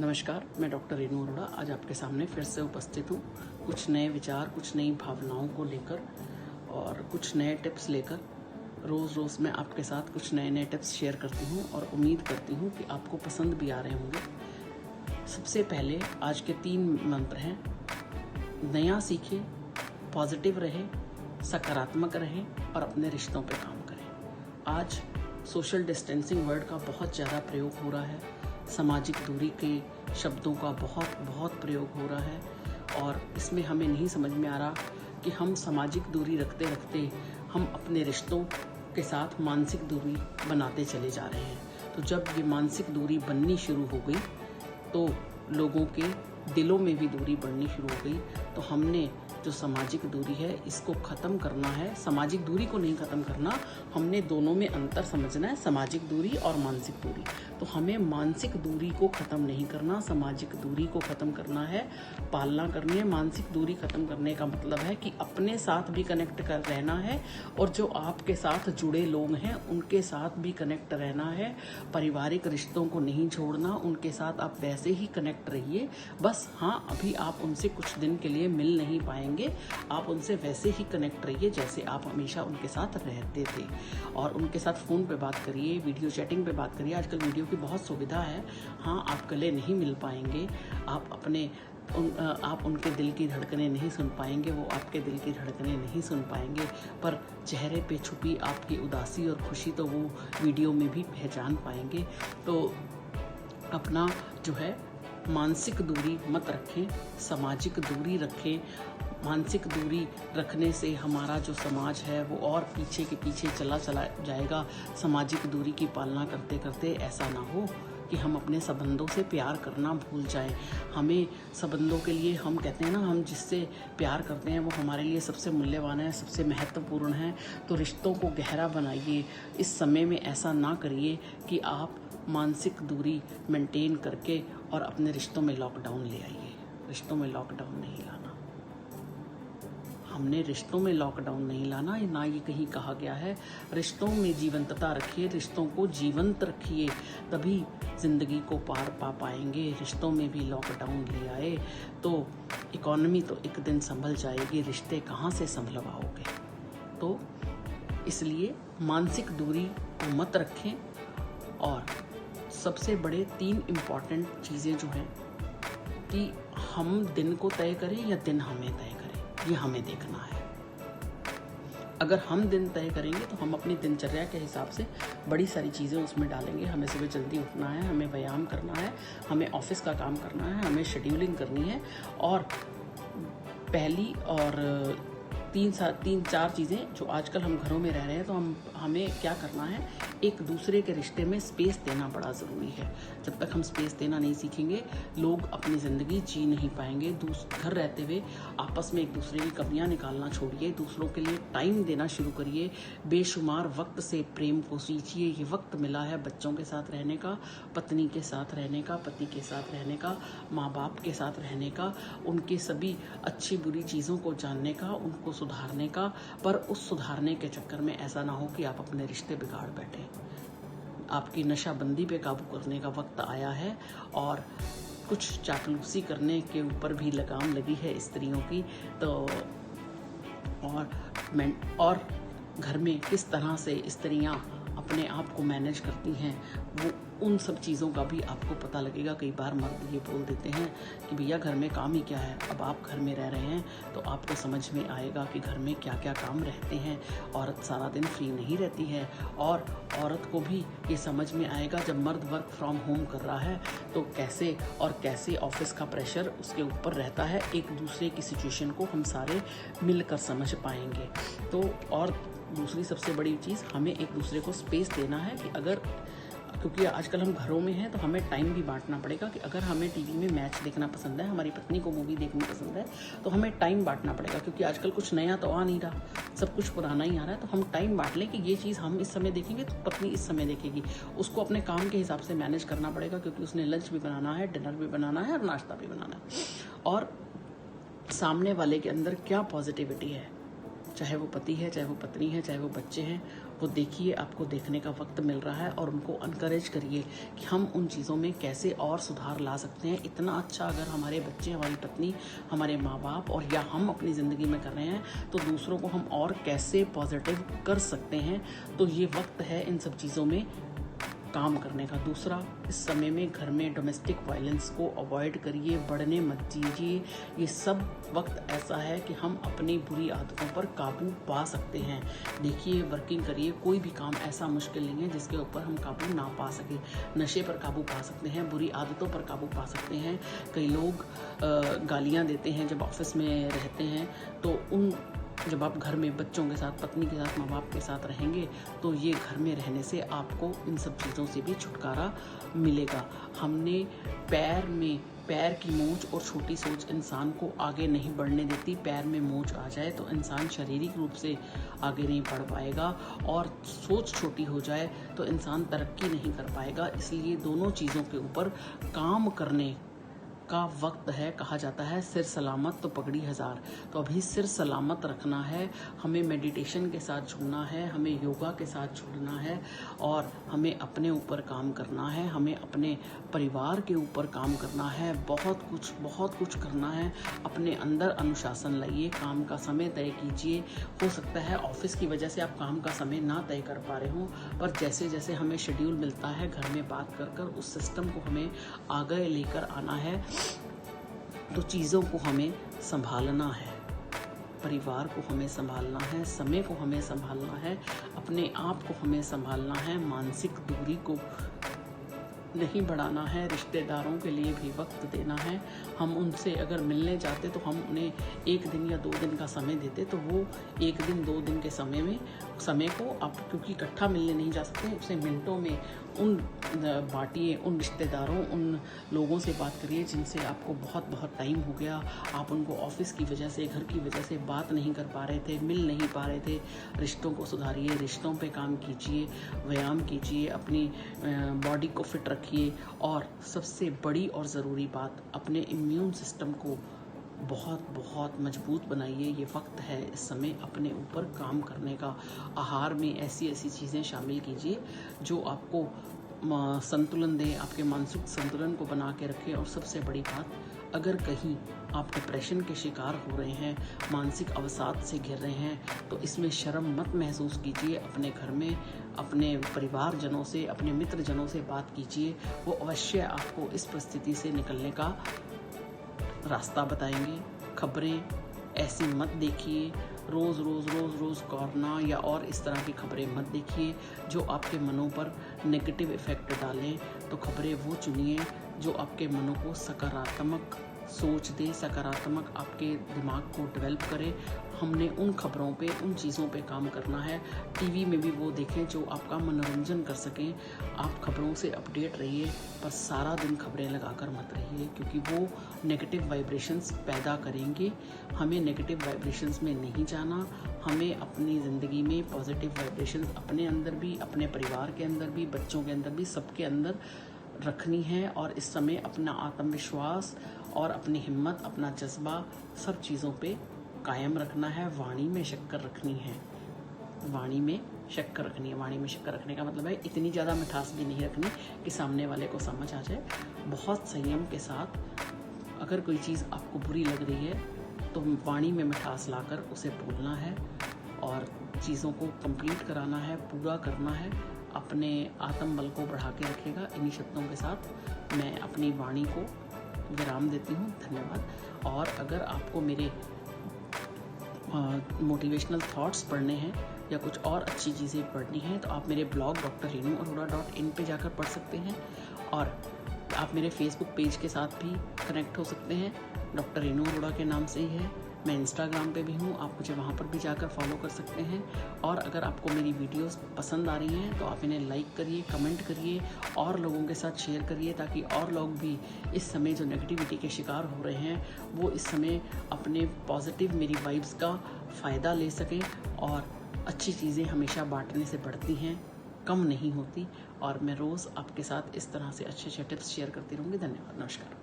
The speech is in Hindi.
नमस्कार, मैं डॉक्टर रेनू अरोड़ा आज आपके सामने फिर से उपस्थित हूँ कुछ नए विचार, कुछ नई भावनाओं को लेकर और कुछ नए टिप्स लेकर। रोज़ मैं आपके साथ कुछ नए टिप्स शेयर करती हूँ और उम्मीद करती हूँ कि आपको पसंद भी आ रहे होंगे। सबसे पहले आज के 3 मंत्र हैं। नया सीखें, पॉजिटिव रहे, सकारात्मक रहें और अपने रिश्तों पर काम करें। आज सोशल डिस्टेंसिंग वर्ड का बहुत ज़्यादा प्रयोग हो रहा है, सामाजिक दूरी के शब्दों का बहुत प्रयोग हो रहा है और इसमें हमें नहीं समझ में आ रहा कि हम सामाजिक दूरी रखते रखते हम अपने रिश्तों के साथ मानसिक दूरी बनाते चले जा रहे हैं। तो जब ये मानसिक दूरी बननी शुरू हो गई तो लोगों के दिलों में भी दूरी बढ़नी शुरू हो गई। तो हमने जो सामाजिक दूरी है इसको ख़त्म करना है। सामाजिक दूरी को नहीं ख़त्म करना, हमने दोनों में अंतर समझना है, सामाजिक दूरी और मानसिक दूरी। तो हमें मानसिक दूरी को ख़त्म नहीं करना, सामाजिक दूरी को ख़त्म करना है, पालना करनी है। मानसिक दूरी ख़त्म करने का मतलब है कि अपने साथ भी कनेक्ट कर रहना है और जो आपके साथ जुड़े लोग हैं उनके साथ भी कनेक्ट रहना है। पारिवारिक रिश्तों को नहीं छोड़ना, उनके साथ आप वैसे ही कनेक्ट रहिए। बस हाँ, अभी आप उनसे कुछ दिन के लिए मिल नहीं पाएंगे, आप उनसे वैसे ही कनेक्ट रहिए जैसे आप हमेशा उनके साथ रहते थे। और उनके साथ फ़ोन पे बात करिए, वीडियो चैटिंग पे बात करिए। आजकल वीडियो की बहुत सुविधा है। हाँ, आप गले नहीं मिल पाएंगे, आप उनके दिल की धड़कनें नहीं सुन पाएंगे, वो आपके दिल की धड़कनें नहीं सुन पाएंगे, पर चेहरे पे छुपी आपकी उदासी और खुशी तो वो वीडियो में भी पहचान पाएंगे। तो अपना जो है मानसिक दूरी मत रखें, सामाजिक दूरी रखें। मानसिक दूरी रखने से हमारा जो समाज है वो और पीछे के पीछे चला जाएगा। सामाजिक दूरी की पालना करते करते ऐसा ना हो कि हम अपने संबंधों से प्यार करना भूल जाएं। हमें संबंधों के लिए, हम कहते हैं ना, हम जिससे प्यार करते हैं वो हमारे लिए सबसे मूल्यवान है, सबसे महत्वपूर्ण है। तो रिश्तों को गहरा बनाइए। इस समय में ऐसा ना करिए कि आप मानसिक दूरी मेंटेन करके और अपने रिश्तों में लॉकडाउन ले आइए। रिश्तों में लॉकडाउन नहीं लाना, हमने रिश्तों में लॉकडाउन नहीं लाना, ना ये कहीं कहा गया है। रिश्तों में जीवंतता रखिए, रिश्तों को जीवंत रखिए, तभी ज़िंदगी को पार पा पाएंगे। रिश्तों में भी लॉकडाउन ले आए तो इकोनॉमी तो एक दिन संभल जाएगी, रिश्ते कहाँ से संभलवाओगे। तो इसलिए मानसिक दूरी को मत रखें। और सबसे बड़े 3 इम्पॉर्टेंट चीज़ें जो हैं कि हम दिन को तय करें या दिन हमें तय करें, ये हमें देखना है। अगर हम दिन तय करेंगे तो हम अपनी दिनचर्या के हिसाब से बड़ी सारी चीज़ें उसमें डालेंगे। हमें सुबह जल्दी उठना है, हमें व्यायाम करना है, हमें ऑफिस का काम करना है, हमें शेड्यूलिंग करनी है। और पहली और 3-4 चीज़ें जो आजकल हम घरों में रह रहे हैं, तो हमें क्या करना है, एक दूसरे के रिश्ते में स्पेस देना बड़ा ज़रूरी है। जब तक हम स्पेस देना नहीं सीखेंगे, लोग अपनी ज़िंदगी जी नहीं पाएंगे। घर रहते हुए आपस में एक दूसरे की कमियां निकालना छोड़िए, दूसरों के लिए टाइम देना शुरू करिए। बेशुमार वक्त से प्रेम को सींचिए। ये वक्त मिला है बच्चों के साथ रहने का, पत्नी के साथ रहने का, पति के साथ रहने का, माँ बाप के साथ रहने का, उनके सभी अच्छी बुरी चीज़ों को जानने का, उनको सुधारने का। पर उस सुधारने के चक्कर में ऐसा ना हो कि आप अपने रिश्ते बिगाड़ बैठे। आपकी नशाबंदी पे काबू करने का वक्त आया है और कुछ चापलूसी करने के ऊपर भी लगाम लगी है स्त्रियों की। तो और घर में किस तरह से स्त्रियां अपने आप को मैनेज करती हैं, वो उन सब चीज़ों का भी आपको पता लगेगा। कई बार मर्द ये बोल देते हैं कि भैया घर में काम ही क्या है। अब आप घर में रह रहे हैं तो आपको समझ में आएगा कि घर में क्या क्या काम रहते हैं। औरत सारा दिन फ्री नहीं रहती है और औरत को भी ये समझ में आएगा जब मर्द वर्क फ्रॉम होम कर रहा है तो कैसे ऑफिस का प्रेशर उसके ऊपर रहता है। एक दूसरे की सिचुएशन को हम सारे मिलकर समझ पाएंगे। तो और दूसरी सबसे बड़ी चीज़, हमें एक दूसरे को स्पेस देना है कि क्योंकि आजकल हम घरों में हैं तो हमें टाइम भी बांटना पड़ेगा कि अगर हमें टीवी में मैच देखना पसंद है, हमारी पत्नी को मूवी देखनी पसंद है, तो हमें टाइम बांटना पड़ेगा। क्योंकि आजकल कुछ नया तो आ नहीं रहा, सब कुछ पुराना ही आ रहा है। तो हम टाइम बांट लें कि ये चीज़ हम इस समय देखेंगे तो पत्नी इस समय देखेगी। उसको अपने काम के हिसाब से मैनेज करना पड़ेगा क्योंकि उसने लंच भी बनाना है, डिनर भी बनाना है और नाश्ता भी बनाना है। और सामने वाले के अंदर क्या पॉजिटिविटी है, चाहे वो पति है, चाहे वो पत्नी है, चाहे वो बच्चे हैं, वो देखिए, आपको देखने का वक्त मिल रहा है, और उनको अनकरेज करिए कि हम उन चीज़ों में कैसे और सुधार ला सकते हैं। इतना अच्छा अगर हमारे बच्चे, हमारी पत्नी, हमारे माँ बाप और या हम अपनी ज़िंदगी में कर रहे हैं, तो दूसरों को हम और कैसे पॉजिटिव कर सकते हैं। तो ये वक्त है इन सब चीज़ों में काम करने का। दूसरा, इस समय में घर में डोमेस्टिक वायलेंस को अवॉइड करिए, बढ़ने मत दीजिए। ये सब वक्त ऐसा है कि हम अपनी बुरी आदतों पर काबू पा सकते हैं। देखिए, वर्किंग करिए, कोई भी काम ऐसा मुश्किल नहीं है जिसके ऊपर हम काबू ना पा सके। नशे पर काबू पा सकते हैं, बुरी आदतों पर काबू पा सकते हैं। कई लोग गालियाँ देते हैं जब ऑफिस में रहते हैं, तो जब आप घर में बच्चों के साथ, पत्नी के साथ, माँ बाप के साथ रहेंगे, तो ये घर में रहने से आपको इन सब चीज़ों से भी छुटकारा मिलेगा। हमने पैर की मोच और छोटी सोच इंसान को आगे नहीं बढ़ने देती। पैर में मोच आ जाए तो इंसान शारीरिक रूप से आगे नहीं बढ़ पाएगा, और सोच छोटी हो जाए तो इंसान तरक्की नहीं कर पाएगा। इसलिए दोनों चीज़ों के ऊपर काम करने का वक्त है। कहा जाता है सिर सलामत तो पगड़ी हजार। तो अभी सिर सलामत रखना है, हमें मेडिटेशन के साथ जुड़ना है, हमें योगा के साथ जुड़ना है, और हमें अपने ऊपर काम करना है, हमें अपने परिवार के ऊपर काम करना है। बहुत कुछ करना है। अपने अंदर अनुशासन लाइए, काम का समय तय कीजिए। हो सकता है ऑफिस की वजह से आप काम का समय ना तय कर पा रहे हो, पर जैसे जैसे हमें शेड्यूल मिलता है, घर में बात कर उस सिस्टम को हमें आगे लेकर आना है। तो चीज़ों को हमें संभालना है, परिवार को हमें संभालना है, समय को हमें संभालना है, अपने आप को हमें संभालना है, मानसिक दूरी को नहीं बढ़ाना है, रिश्तेदारों के लिए भी वक्त देना है। हम उनसे अगर मिलने जाते तो हम उन्हें 1 दिन या 2 दिन का समय देते, तो वो 1 दिन 2 दिन के समय को आप, क्योंकि इकट्ठा मिलने नहीं जा सकते, उसे मिनटों में बांटिए। उन रिश्तेदारों, उन लोगों से बात करिए जिनसे आपको बहुत टाइम हो गया, आप उनको ऑफिस की वजह से, घर की वजह से बात नहीं कर पा रहे थे, मिल नहीं पा रहे थे। रिश्तों को सुधारिए, रिश्तों पे काम कीजिए, व्यायाम कीजिए, अपनी बॉडी को फिट रखिए, और सबसे बड़ी और ज़रूरी बात, अपने इम्यून सिस्टम को बहुत मजबूत बनाइए। ये वक्त है इस समय अपने ऊपर काम करने का। आहार में ऐसी चीज़ें शामिल कीजिए जो आपको संतुलन दे, आपके मानसिक संतुलन को बना के रखे। और सबसे बड़ी बात, अगर कहीं आप डिप्रेशन के शिकार हो रहे हैं, मानसिक अवसाद से घिर रहे हैं, तो इसमें शर्म मत महसूस कीजिए। अपने घर में अपने परिवारजनों से, अपने मित्रजनों से बात कीजिए, वो अवश्य आपको इस परिस्थिति से निकलने का रास्ता बताएंगे। खबरें ऐसी मत देखिए, रोज़ कोरोना या और इस तरह की खबरें मत देखिए जो आपके मनों पर नेगेटिव इफ़ेक्ट डालें। तो खबरें वो चुनिए जो आपके मनों को सकारात्मक सोच दे, सकारात्मक आपके दिमाग को डेवलप करे। हमने उन खबरों पे, उन चीज़ों पे काम करना है। टीवी में भी वो देखें जो आपका मनोरंजन कर सकें। आप खबरों से अपडेट रहिए, पर सारा दिन खबरें लगाकर मत रहिए, क्योंकि वो नेगेटिव वाइब्रेशंस पैदा करेंगे। हमें नेगेटिव वाइब्रेशंस में नहीं जाना। हमें अपनी ज़िंदगी में पॉजिटिव वाइब्रेशंस अपने अंदर भी, अपने परिवार के अंदर भी, बच्चों के अंदर भी, सबके अंदर रखनी है। और इस समय अपना आत्मविश्वास और अपनी हिम्मत, अपना जज्बा, सब चीज़ों पे कायम रखना है। वाणी में शक्कर रखनी है, वाणी में शक्कर रखनी है। वाणी में शक्कर रखने का मतलब है इतनी ज़्यादा मिठास भी नहीं रखनी कि सामने वाले को समझ आ जाए। बहुत संयम के साथ अगर कोई चीज़ आपको बुरी लग रही है तो वाणी में मिठास लाकर उसे बोलना है और चीज़ों को कंप्लीट कराना है, पूरा करना है। अपने आत्मबल को बढ़ा के रखेगा। इन्हीं शब्दों के साथ मैं अपनी वाणी को विराम देती हूँ। धन्यवाद। और अगर आपको मेरे मोटिवेशनल थॉट्स पढ़ने हैं या कुछ और अच्छी चीज़ें पढ़नी हैं तो आप मेरे ब्लॉग drrenuarora.in पे जाकर पढ़ सकते हैं। और आप मेरे फेसबुक पेज के साथ भी कनेक्ट हो सकते हैं, डॉक्टर रेनू अरोड़ा के नाम से ही है। मैं इंस्टाग्राम पे भी हूँ, आप मुझे वहाँ पर भी जाकर फॉलो कर सकते हैं। और अगर आपको मेरी वीडियोस पसंद आ रही हैं तो आप इन्हें लाइक करिए, कमेंट करिए और लोगों के साथ शेयर करिए, ताकि और लोग भी इस समय जो नेगेटिविटी के शिकार हो रहे हैं वो इस समय अपने पॉजिटिव मेरी वाइब्स का फ़ायदा ले सकें। और अच्छी चीज़ें हमेशा बांटने से बढ़ती हैं, कम नहीं होती। और मैं रोज़ आपके साथ इस तरह से अच्छे टिप्स शेयर करती रहूँगी। धन्यवाद। नमस्कार।